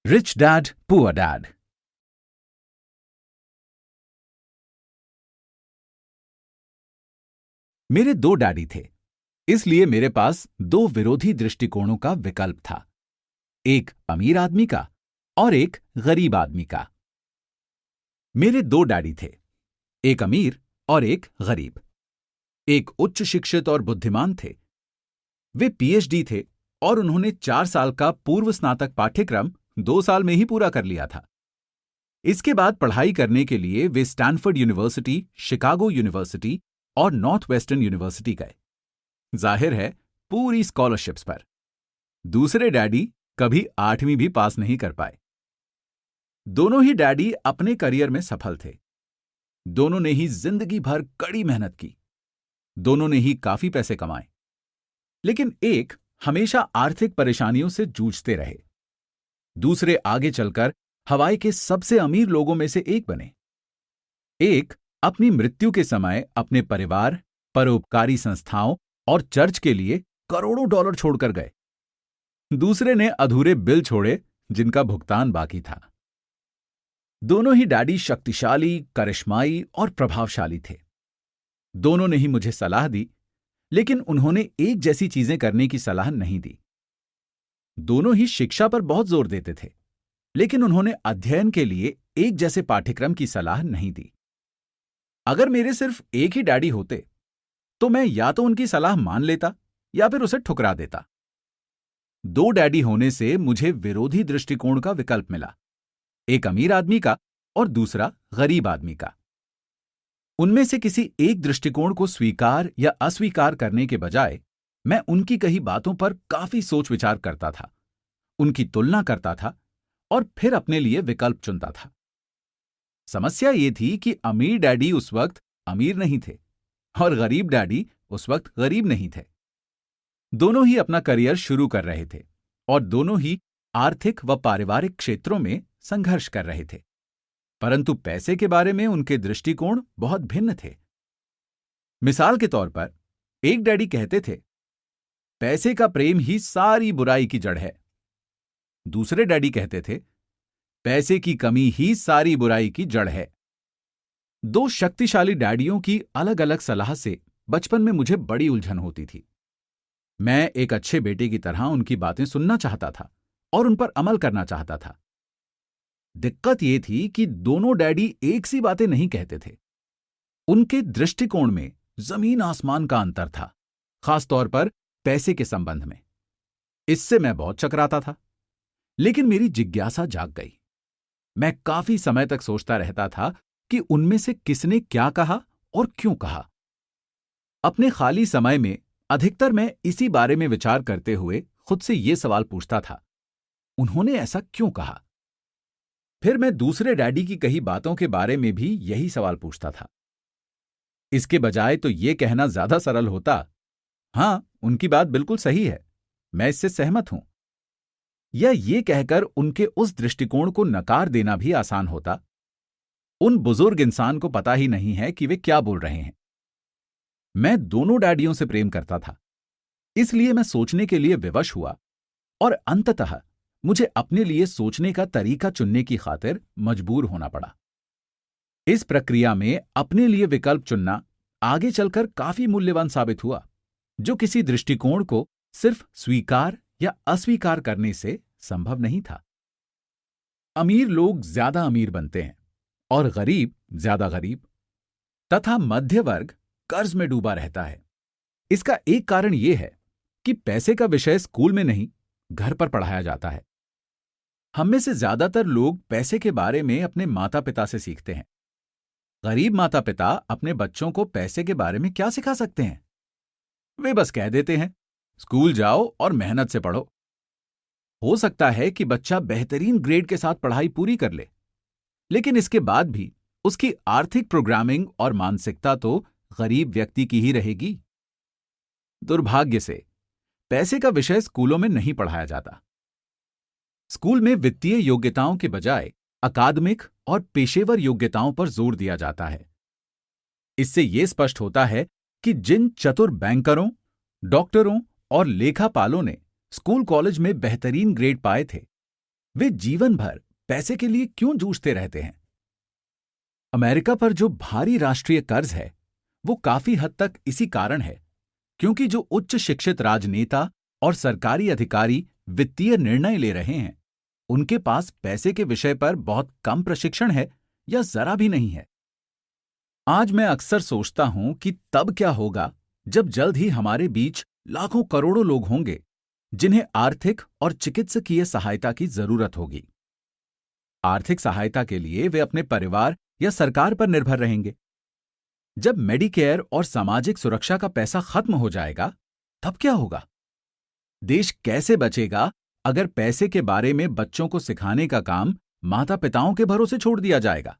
Rich dad poor dad. मेरे दो daddy थे, इसलिए मेरे पास दो विरोधी दृष्टिकोणों का विकल्प था। एक अमीर आदमी का और एक गरीब आदमी का। मेरे दो डैडी थे, एक अमीर और एक गरीब। एक उच्च शिक्षित और बुद्धिमान थे। वे पीएचडी थे और उन्होंने 4 साल का पूर्व स्नातक पाठ्यक्रम 2 साल में ही पूरा कर लिया था। इसके बाद पढ़ाई करने के लिए वे स्टैनफोर्ड यूनिवर्सिटी, शिकागो यूनिवर्सिटी और नॉर्थ वेस्टर्न यूनिवर्सिटी गए। जाहिर है, पूरी स्कॉलरशिप्स पर। दूसरे डैडी कभी 8वीं भी पास नहीं कर पाए। दोनों ही डैडी अपने करियर में सफल थे। दोनों ने ही जिंदगी भर कड़ी मेहनत की। दोनों ने ही काफी पैसे कमाए। लेकिन एक हमेशा आर्थिक परेशानियों से जूझते रहे। दूसरे आगे चलकर हवाई के सबसे अमीर लोगों में से एक बने। एक अपनी मृत्यु के समय अपने परिवार, परोपकारी संस्थाओं और चर्च के लिए करोड़ों डॉलर छोड़कर गए। दूसरे ने अधूरे बिल छोड़े जिनका भुगतान बाकी था। दोनों ही डैडी शक्तिशाली, करिश्माई और प्रभावशाली थे। दोनों ने ही मुझे सलाह दी, लेकिन उन्होंने एक जैसी चीजें करने की सलाह नहीं दी। दोनों ही शिक्षा पर बहुत जोर देते थे, लेकिन उन्होंने अध्ययन के लिए एक जैसे पाठ्यक्रम की सलाह नहीं दी। अगर मेरे सिर्फ एक ही डैडी होते, तो मैं या तो उनकी सलाह मान लेता या फिर उसे ठुकरा देता। दो डैडी होने से मुझे विरोधी दृष्टिकोण का विकल्प मिला, एक अमीर आदमी का और दूसरा गरीब आदमी का। उनमें से किसी एक दृष्टिकोण को स्वीकार या अस्वीकार करने के बजाय मैं उनकी कही बातों पर काफी सोच विचार करता था, उनकी तुलना करता था और फिर अपने लिए विकल्प चुनता था। समस्या ये थी कि अमीर डैडी उस वक्त अमीर नहीं थे और गरीब डैडी उस वक्त गरीब नहीं थे। दोनों ही अपना करियर शुरू कर रहे थे और दोनों ही आर्थिक व पारिवारिक क्षेत्रों में संघर्ष कर रहे थे, परंतु पैसे के बारे में उनके दृष्टिकोण बहुत भिन्न थे। मिसाल के तौर पर, एक डैडी कहते थे, पैसे का प्रेम ही सारी बुराई की जड़ है। दूसरे डैडी कहते थे, पैसे की कमी ही सारी बुराई की जड़ है। दो शक्तिशाली डैडियों की अलग अलग सलाह से बचपन में मुझे बड़ी उलझन होती थी। मैं एक अच्छे बेटे की तरह उनकी बातें सुनना चाहता था और उन पर अमल करना चाहता था। दिक्कत यह थी कि दोनों डैडी एक सी बातें नहीं कहते थे। उनके दृष्टिकोण में जमीन आसमान का अंतर था, खासतौर पर पैसे के संबंध में। इससे मैं बहुत चकराता था, लेकिन मेरी जिज्ञासा जाग गई। मैं काफी समय तक सोचता रहता था कि उनमें से किसने क्या कहा और क्यों कहा। अपने खाली समय में अधिकतर मैं इसी बारे में विचार करते हुए खुद से यह सवाल पूछता था, उन्होंने ऐसा क्यों कहा? फिर मैं दूसरे डैडी की कही बातों के बारे में भी यही सवाल पूछता था। इसके बजाय तो यह कहना ज्यादा सरल होता, हां, उनकी बात बिल्कुल सही है, मैं इससे सहमत हूं, या ये कहकर उनके उस दृष्टिकोण को नकार देना भी आसान होता, उन बुजुर्ग इंसान को पता ही नहीं है कि वे क्या बोल रहे हैं। मैं दोनों डैडियों से प्रेम करता था, इसलिए मैं सोचने के लिए विवश हुआ और अंततः मुझे अपने लिए सोचने का तरीका चुनने की खातिर मजबूर होना पड़ा। इस प्रक्रिया में अपने लिए विकल्प चुनना आगे चलकर काफी मूल्यवान साबित हुआ, जो किसी दृष्टिकोण को सिर्फ स्वीकार या अस्वीकार करने से संभव नहीं था। अमीर लोग ज्यादा अमीर बनते हैं और गरीब ज्यादा गरीब, तथा मध्य वर्ग कर्ज में डूबा रहता है। इसका एक कारण यह है कि पैसे का विषय स्कूल में नहीं, घर पर पढ़ाया जाता है। हम में से ज्यादातर लोग पैसे के बारे में अपने माता पिता से सीखते हैं। गरीब माता पिता अपने बच्चों को पैसे के बारे में क्या सिखा सकते हैं? वे बस कह देते हैं, स्कूल जाओ और मेहनत से पढ़ो। हो सकता है कि बच्चा बेहतरीन ग्रेड के साथ पढ़ाई पूरी कर ले, लेकिन इसके बाद भी उसकी आर्थिक प्रोग्रामिंग और मानसिकता तो गरीब व्यक्ति की ही रहेगी। दुर्भाग्य से पैसे का विषय स्कूलों में नहीं पढ़ाया जाता। स्कूल में वित्तीय योग्यताओं के बजाय अकादमिक और पेशेवर योग्यताओं पर जोर दिया जाता है। इससे यह स्पष्ट होता है कि जिन चतुर बैंकरों, डॉक्टरों और लेखापालों ने स्कूल कॉलेज में बेहतरीन ग्रेड पाए थे, वे जीवन भर पैसे के लिए क्यों जूझते रहते हैं? अमेरिका पर जो भारी राष्ट्रीय कर्ज है वो काफी हद तक इसी कारण है क्योंकि जो उच्च शिक्षित राजनेता और सरकारी अधिकारी वित्तीय निर्णय ले रहे हैं उनके पास पैसे के विषय पर बहुत कम प्रशिक्षण है या जरा भी नहीं है। आज मैं अक्सर सोचता हूं कि तब क्या होगा जब जल्द ही हमारे बीच लाखों करोड़ों लोग होंगे जिन्हें आर्थिक और चिकित्सकीय सहायता की जरूरत होगी। आर्थिक सहायता के लिए वे अपने परिवार या सरकार पर निर्भर रहेंगे। जब मेडिकेयर और सामाजिक सुरक्षा का पैसा खत्म हो जाएगा तब क्या होगा? देश कैसे बचेगा अगर पैसे के बारे में बच्चों को सिखाने का काम माता पिताओं के भरोसे छोड़ दिया जाएगा,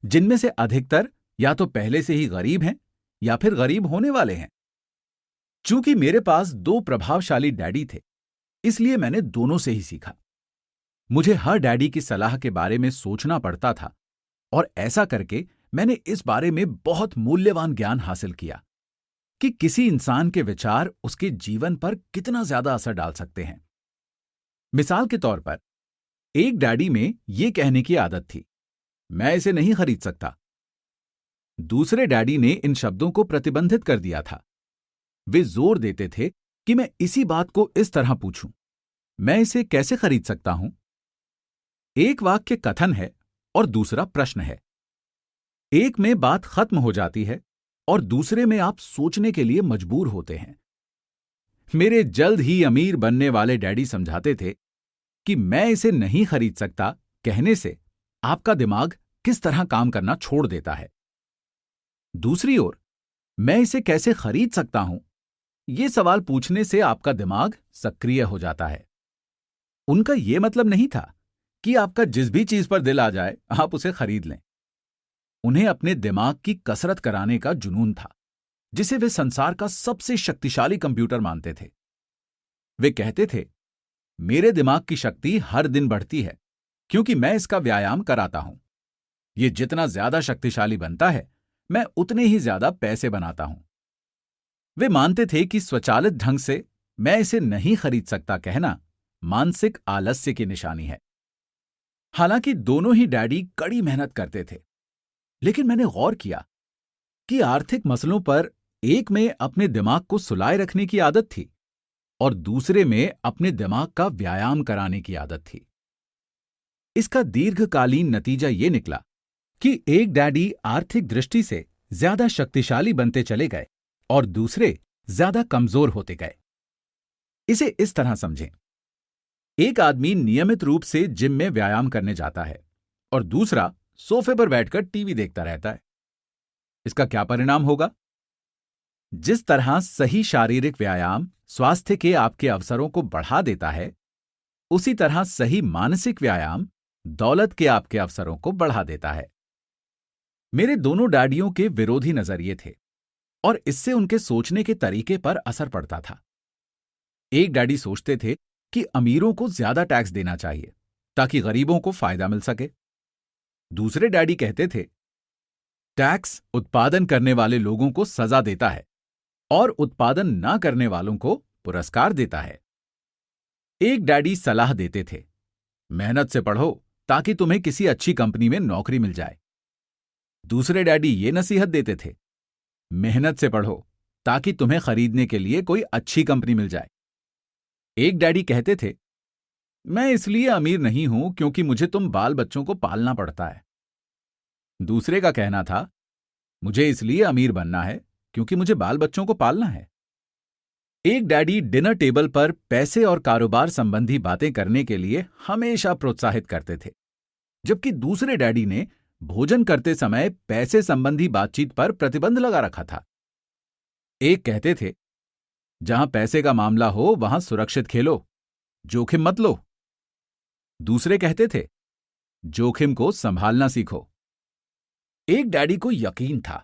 जिनमें से अधिकतर या तो पहले से ही गरीब हैं या फिर गरीब होने वाले हैं। चूंकि मेरे पास 2 प्रभावशाली डैडी थे, इसलिए मैंने दोनों से ही सीखा। मुझे हर डैडी की सलाह के बारे में सोचना पड़ता था और ऐसा करके मैंने इस बारे में बहुत मूल्यवान ज्ञान हासिल किया कि किसी इंसान के विचार उसके जीवन पर कितना ज्यादा असर डाल सकते हैं। मिसाल के तौर पर एक डैडी में यह कहने की आदत थी, मैं इसे नहीं खरीद सकता। दूसरे डैडी ने इन शब्दों को प्रतिबंधित कर दिया था। वे जोर देते थे कि मैं इसी बात को इस तरह पूछूं, मैं इसे कैसे खरीद सकता हूं? एक वाक्य कथन है और दूसरा प्रश्न है। एक में बात खत्म हो जाती है और दूसरे में आप सोचने के लिए मजबूर होते हैं। मेरे जल्द ही अमीर बनने वाले डैडी समझाते थे कि मैं इसे नहीं खरीद सकता कहने से आपका दिमाग किस तरह काम करना छोड़ देता है। दूसरी ओर, मैं इसे कैसे खरीद सकता हूं, यह सवाल पूछने से आपका दिमाग सक्रिय हो जाता है। उनका यह मतलब नहीं था कि आपका जिस भी चीज पर दिल आ जाए आप उसे खरीद लें। उन्हें अपने दिमाग की कसरत कराने का जुनून था, जिसे वे संसार का सबसे शक्तिशाली कंप्यूटर मानते थे। वे कहते थे, मेरे दिमाग की शक्ति हर दिन बढ़ती है क्योंकि मैं इसका व्यायाम कराता हूं। यह जितना ज्यादा शक्तिशाली बनता है मैं उतने ही ज्यादा पैसे बनाता हूं। वे मानते थे कि स्वचालित ढंग से मैं इसे नहीं खरीद सकता कहना मानसिक आलस्य की निशानी है। हालांकि दोनों ही डैडी कड़ी मेहनत करते थे, लेकिन मैंने गौर किया कि आर्थिक मसलों पर एक में अपने दिमाग को सुलाए रखने की आदत थी और दूसरे में अपने दिमाग का व्यायाम कराने की आदत थी। इसका दीर्घकालीन नतीजा ये निकला कि एक डैडी आर्थिक दृष्टि से ज्यादा शक्तिशाली बनते चले गए और दूसरे ज्यादा कमजोर होते गए। इसे इस तरह समझें, एक आदमी नियमित रूप से जिम में व्यायाम करने जाता है और दूसरा सोफे पर बैठकर टीवी देखता रहता है। इसका क्या परिणाम होगा? जिस तरह सही शारीरिक व्यायाम स्वास्थ्य के आपके अवसरों को बढ़ा देता है, उसी तरह सही मानसिक व्यायाम दौलत के आपके अवसरों को बढ़ा देता है। मेरे दोनों डैडियों के विरोधी नजरिए थे और इससे उनके सोचने के तरीके पर असर पड़ता था। एक डैडी सोचते थे कि अमीरों को ज्यादा टैक्स देना चाहिए ताकि गरीबों को फायदा मिल सके। दूसरे डैडी कहते थे, टैक्स उत्पादन करने वाले लोगों को सजा देता है और उत्पादन ना करने वालों को पुरस्कार देता है। एक डैडी सलाह देते थे, मेहनत से पढ़ो ताकि तुम्हें किसी अच्छी कंपनी में नौकरी मिल जाए। दूसरे डैडी ये नसीहत देते थे, मेहनत से पढ़ो ताकि तुम्हें खरीदने के लिए कोई अच्छी कंपनी मिल जाए। एक डैडी कहते थे, मैं इसलिए अमीर नहीं हूं क्योंकि मुझे तुम बाल बच्चों को पालना पड़ता है। दूसरे का कहना था, मुझे इसलिए अमीर बनना है क्योंकि मुझे बाल बच्चों को पालना है। एक डैडी डिनर टेबल पर पैसे और कारोबार संबंधी बातें करने के लिए हमेशा प्रोत्साहित करते थे, जबकि दूसरे डैडी ने भोजन करते समय पैसे संबंधी बातचीत पर प्रतिबंध लगा रखा था। एक कहते थे, जहां पैसे का मामला हो वहां सुरक्षित खेलो, जोखिम मत लो। दूसरे कहते थे, जोखिम को संभालना सीखो। एक डैडी को यकीन था,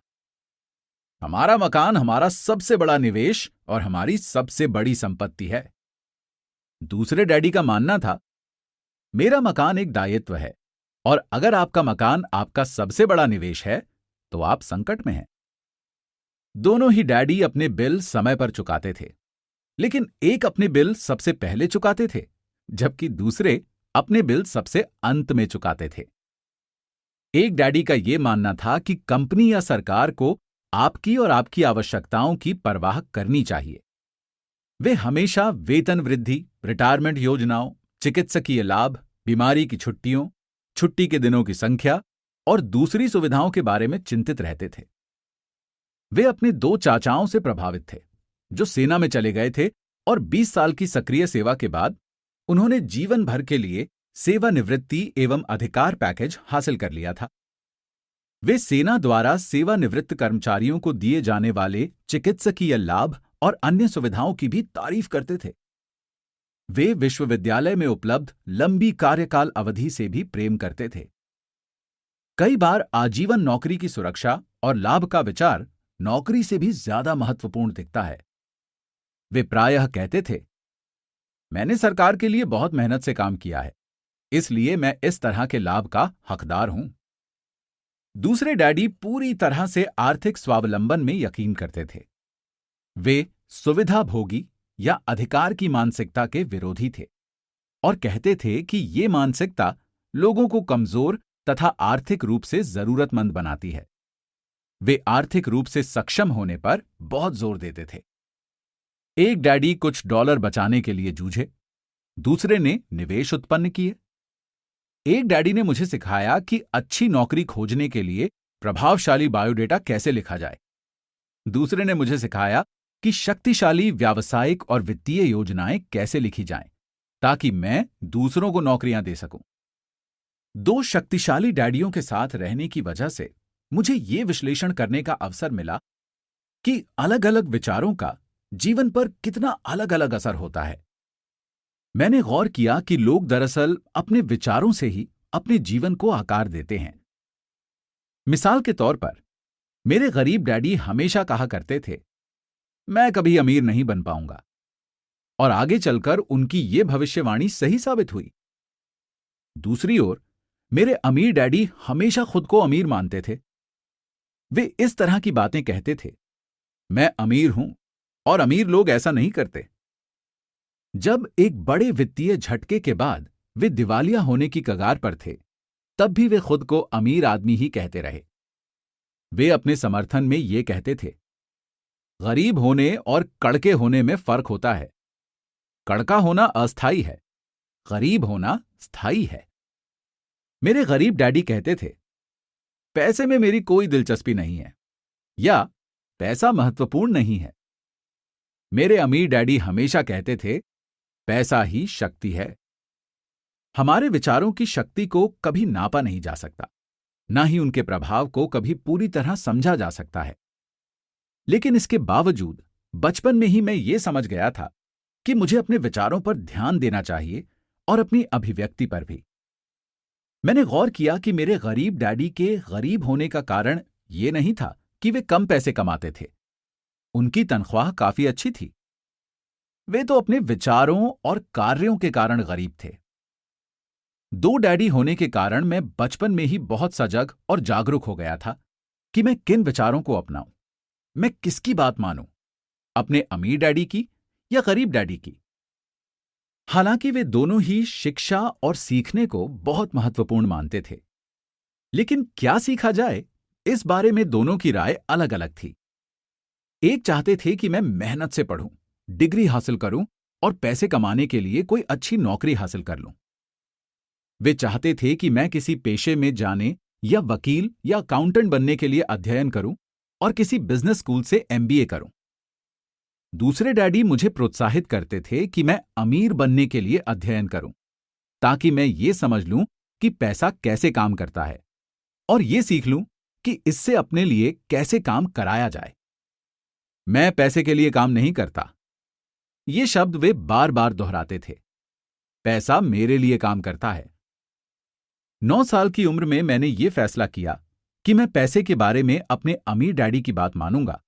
हमारा मकान हमारा सबसे बड़ा निवेश और हमारी सबसे बड़ी संपत्ति है। दूसरे डैडी का मानना था, मेरा मकान एक दायित्व है और अगर आपका मकान आपका सबसे बड़ा निवेश है तो आप संकट में हैं। दोनों ही डैडी अपने बिल समय पर चुकाते थे, लेकिन एक अपने बिल सबसे पहले चुकाते थे, जबकि दूसरे अपने बिल सबसे अंत में चुकाते थे। एक डैडी का यह मानना था कि कंपनी या सरकार को आपकी और आपकी आवश्यकताओं की परवाह करनी चाहिए। वे हमेशा वेतन वृद्धि, रिटायरमेंट योजनाओं, चिकित्सकीय लाभ, बीमारी की छुट्टियों, छुट्टी के दिनों की संख्या और दूसरी सुविधाओं के बारे में चिंतित रहते थे। वे अपने 2 चाचाओं से प्रभावित थे, जो सेना में चले गए थे, और 20 साल की सक्रिय सेवा के बाद उन्होंने जीवन भर के लिए सेवानिवृत्ति एवं अधिकार पैकेज हासिल कर लिया था। वे सेना द्वारा सेवानिवृत्त कर्मचारियों को दिए जाने वाले चिकित्सकीय लाभ और अन्य सुविधाओं की भी तारीफ करते थे। वे विश्वविद्यालय में उपलब्ध लंबी कार्यकाल अवधि से भी प्रेम करते थे। कई बार आजीवन नौकरी की सुरक्षा और लाभ का विचार नौकरी से भी ज्यादा महत्वपूर्ण दिखता है। वे प्रायः कहते थे, मैंने सरकार के लिए बहुत मेहनत से काम किया है, इसलिए मैं इस तरह के लाभ का हकदार हूं। दूसरे डैडी पूरी तरह से आर्थिक स्वावलंबन में यकीन करते थे। वे सुविधा भोगी या अधिकार की मानसिकता के विरोधी थे और कहते थे कि ये मानसिकता लोगों को कमजोर तथा आर्थिक रूप से जरूरतमंद बनाती है। वे आर्थिक रूप से सक्षम होने पर बहुत जोर देते थे। एक डैडी कुछ डॉलर बचाने के लिए जूझे, दूसरे ने निवेश उत्पन्न किए। एक डैडी ने मुझे सिखाया कि अच्छी नौकरी खोजने के लिए प्रभावशाली बायोडेटा कैसे लिखा जाए। दूसरे ने मुझे सिखाया कि शक्तिशाली व्यावसायिक और वित्तीय योजनाएं कैसे लिखी जाएं, ताकि मैं दूसरों को नौकरियां दे सकूं। 2 शक्तिशाली डैडियों के साथ रहने की वजह से मुझे यह विश्लेषण करने का अवसर मिला कि अलग अलग विचारों का जीवन पर कितना अलग अलग असर होता है। मैंने गौर किया कि लोग दरअसल अपने विचारों से ही अपने जीवन को आकार देते हैं। मिसाल के तौर पर, मेरे गरीब डैडी हमेशा कहा करते थे, मैं कभी अमीर नहीं बन पाऊंगा, और आगे चलकर उनकी ये भविष्यवाणी सही साबित हुई। दूसरी ओर, मेरे अमीर डैडी हमेशा खुद को अमीर मानते थे। वे इस तरह की बातें कहते थे, मैं अमीर हूं और अमीर लोग ऐसा नहीं करते। जब एक बड़े वित्तीय झटके के बाद वे दिवालिया होने की कगार पर थे, तब भी वे खुद को अमीर आदमी ही कहते रहे। वे अपने समर्थन में ये कहते थे, गरीब होने और कड़के होने में फर्क होता है। कड़का होना अस्थायी है, गरीब होना स्थायी है। मेरे गरीब डैडी कहते थे, पैसे में मेरी कोई दिलचस्पी नहीं है, या पैसा महत्वपूर्ण नहीं है। मेरे अमीर डैडी हमेशा कहते थे, पैसा ही शक्ति है। हमारे विचारों की शक्ति को कभी नापा नहीं जा सकता, ना ही उनके प्रभाव को कभी पूरी तरह समझा जा सकता है। लेकिन इसके बावजूद बचपन में ही मैं ये समझ गया था कि मुझे अपने विचारों पर ध्यान देना चाहिए और अपनी अभिव्यक्ति पर भी। मैंने गौर किया कि मेरे गरीब डैडी के गरीब होने का कारण ये नहीं था कि वे कम पैसे कमाते थे। उनकी तनख्वाह काफी अच्छी थी। वे तो अपने विचारों और कार्यों के कारण गरीब थे। 2 डैडी होने के कारण मैं बचपन में ही बहुत सजग और जागरूक हो गया था कि मैं किन विचारों को अपनाऊं, मैं किसकी बात मानूं, अपने अमीर डैडी की या गरीब डैडी की। हालांकि वे दोनों ही शिक्षा और सीखने को बहुत महत्वपूर्ण मानते थे, लेकिन क्या सीखा जाए, इस बारे में दोनों की राय अलग अलग थी। एक चाहते थे कि मैं मेहनत से पढ़ूं, डिग्री हासिल करूं और पैसे कमाने के लिए कोई अच्छी नौकरी हासिल कर लूं। वे चाहते थे कि मैं किसी पेशे में जाने या वकील या अकाउंटेंट बनने के लिए अध्ययन करूं और किसी बिजनेस स्कूल से MBA करूं। दूसरे डैडी मुझे प्रोत्साहित करते थे कि मैं अमीर बनने के लिए अध्ययन करूं, ताकि मैं ये समझ लूं कि पैसा कैसे काम करता है और ये सीख लूं कि इससे अपने लिए कैसे काम कराया जाए। मैं पैसे के लिए काम नहीं करता, ये शब्द वे बार बार दोहराते थे। पैसा मेरे लिए काम करता है। 9 साल की उम्र में मैंने ये फैसला किया कि मैं पैसे के बारे में अपने अमीर डैडी की बात मानूंगा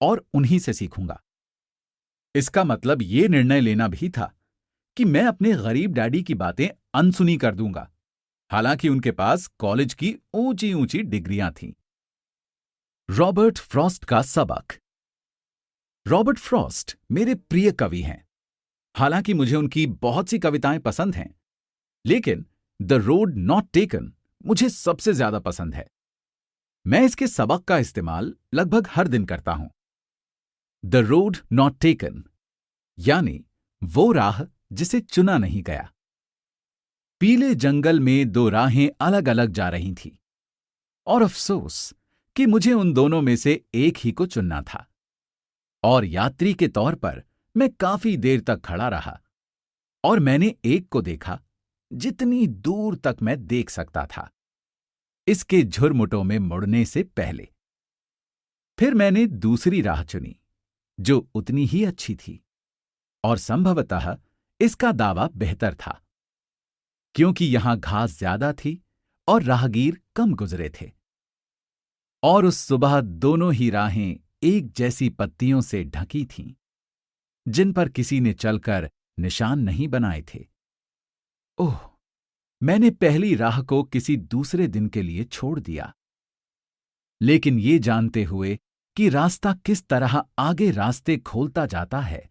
और उन्हीं से सीखूंगा। इसका मतलब ये निर्णय लेना भी था कि मैं अपने गरीब डैडी की बातें अनसुनी कर दूंगा, हालांकि उनके पास कॉलेज की ऊंची ऊंची डिग्रियां थीं। रॉबर्ट फ्रॉस्ट का सबक। रॉबर्ट फ्रॉस्ट मेरे प्रिय कवि हैं। हालांकि मुझे उनकी बहुत सी कविताएं पसंद हैं, लेकिन द रोड नॉट टेकन मुझे सबसे ज्यादा पसंद है। मैं इसके सबक का इस्तेमाल लगभग हर दिन करता हूं। द रोड नॉट टेकन यानी वो राह जिसे चुना नहीं गया। पीले जंगल में दो राहें अलग अलग जा रही थीं और अफसोस कि मुझे उन दोनों में से एक ही को चुनना था। और यात्री के तौर पर मैं काफी देर तक खड़ा रहा और मैंने एक को देखा जितनी दूर तक मैं देख सकता था, इसके झुरमुटों में मुड़ने से पहले। फिर मैंने दूसरी राह चुनी जो उतनी ही अच्छी थी और संभवतः इसका दावा बेहतर था, क्योंकि यहां घास ज्यादा थी और राहगीर कम गुजरे थे। और उस सुबह दोनों ही राहें एक जैसी पत्तियों से ढकी थीं, जिन पर किसी ने चलकर निशान नहीं बनाए थे। ओह, मैंने पहली राह को किसी दूसरे दिन के लिए छोड़ दिया, लेकिन ये जानते हुए कि रास्ता किस तरह आगे रास्ते खोलता जाता है,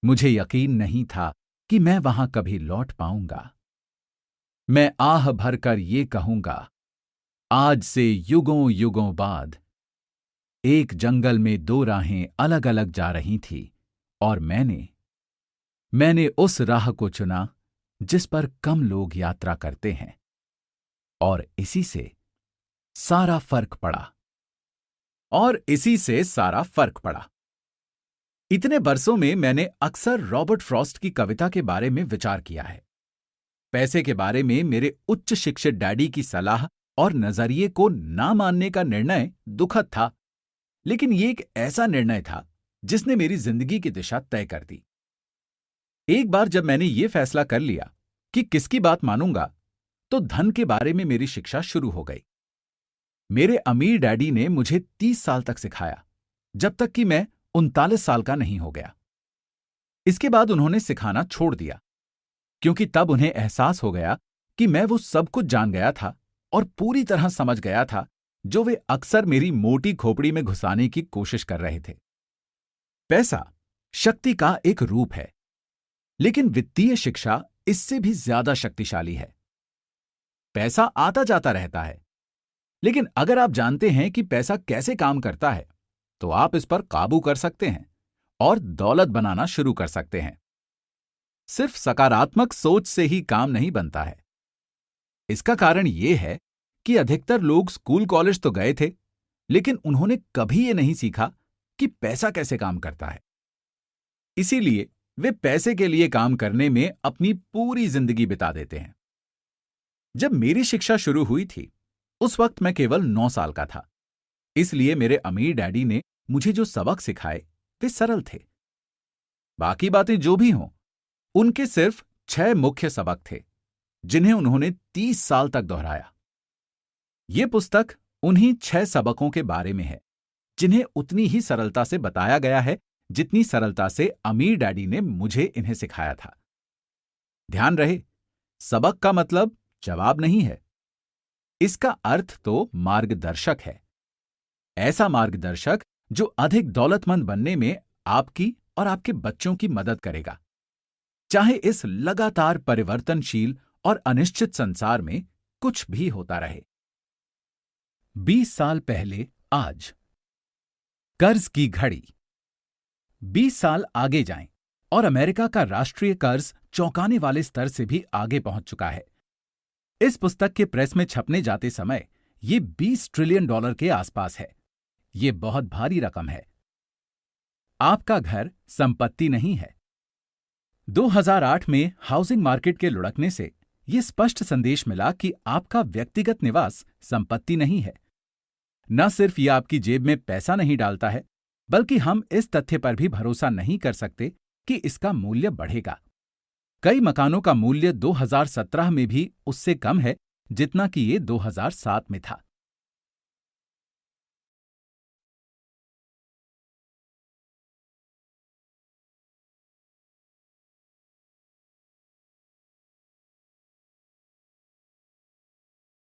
मुझे यकीन नहीं था कि मैं वहां कभी लौट पाऊंगा। मैं आह भरकर ये कहूंगा, आज से युगों युगों बाद एक जंगल में दो राहें अलग अलग जा रही थीं और मैंने उस राह को चुना जिस पर कम लोग यात्रा करते हैं, और इसी से सारा फर्क पड़ा। इतने बरसों में मैंने अक्सर रॉबर्ट फ्रॉस्ट की कविता के बारे में विचार किया है। पैसे के बारे में मेरे उच्च शिक्षित डैडी की सलाह और नजरिए को ना मानने का निर्णय दुखद था, लेकिन ये एक ऐसा निर्णय था जिसने मेरी जिंदगी की दिशा तय कर दी। एक बार जब मैंने ये फैसला कर लिया कि किसकी बात मानूंगा, तो धन के बारे में मेरी शिक्षा शुरू हो गई। मेरे अमीर डैडी ने मुझे 30 साल तक सिखाया, जब तक कि मैं 39 साल का नहीं हो गया। इसके बाद उन्होंने सिखाना छोड़ दिया, क्योंकि तब उन्हें एहसास हो गया कि मैं वो सब कुछ जान गया था और पूरी तरह समझ गया था जो वे अक्सर मेरी मोटी खोपड़ी में घुसाने की कोशिश कर रहे थे। पैसा शक्ति का एक रूप है, लेकिन वित्तीय शिक्षा इससे भी ज्यादा शक्तिशाली है। पैसा आता जाता रहता है, लेकिन अगर आप जानते हैं कि पैसा कैसे काम करता है, तो आप इस पर काबू कर सकते हैं और दौलत बनाना शुरू कर सकते हैं। सिर्फ सकारात्मक सोच से ही काम नहीं बनता है। इसका कारण यह है कि अधिकतर लोग स्कूल कॉलेज तो गए थे, लेकिन उन्होंने कभी ये नहीं सीखा कि पैसा कैसे काम करता है। इसीलिए वे पैसे के लिए काम करने में अपनी पूरी जिंदगी बिता देते हैं। जब मेरी शिक्षा शुरू हुई थी, उस वक्त मैं केवल 9 साल का था। इसलिए मेरे अमीर डैडी ने मुझे जो सबक सिखाए वे सरल थे। बाकी बातें जो भी हों, उनके सिर्फ 6 मुख्य सबक थे जिन्हें उन्होंने 30 साल तक दोहराया। ये पुस्तक उन्हीं 6 सबकों के बारे में है जिन्हें उतनी ही सरलता से बताया गया है जितनी सरलता से अमीर डैडी ने मुझे इन्हें सिखाया था। ध्यान रहे, सबक का मतलब जवाब नहीं है। इसका अर्थ तो मार्गदर्शक है। ऐसा मार्गदर्शक जो अधिक दौलतमंद बनने में आपकी और आपके बच्चों की मदद करेगा, चाहे इस लगातार परिवर्तनशील और अनिश्चित संसार में कुछ भी होता रहे। 20 साल पहले आज। कर्ज की घड़ी। 20 साल आगे जाएं और अमेरिका का राष्ट्रीय कर्ज चौंकाने वाले स्तर से भी आगे पहुंच चुका है। इस पुस्तक के प्रेस में छपने जाते समय ये $20 ट्रिलियन के आसपास है। ये बहुत भारी रकम है। आपका घर संपत्ति नहीं है। 2008 में हाउसिंग मार्केट के लुढ़कने से यह स्पष्ट संदेश मिला कि आपका व्यक्तिगत निवास संपत्ति नहीं है। न सिर्फ यह आपकी जेब में पैसा नहीं डालता है, बल्कि हम इस तथ्य पर भी भरोसा नहीं कर सकते कि इसका मूल्य बढ़ेगा। कई मकानों का मूल्य 2017 में भी उससे कम है जितना कि ये 2007 में था।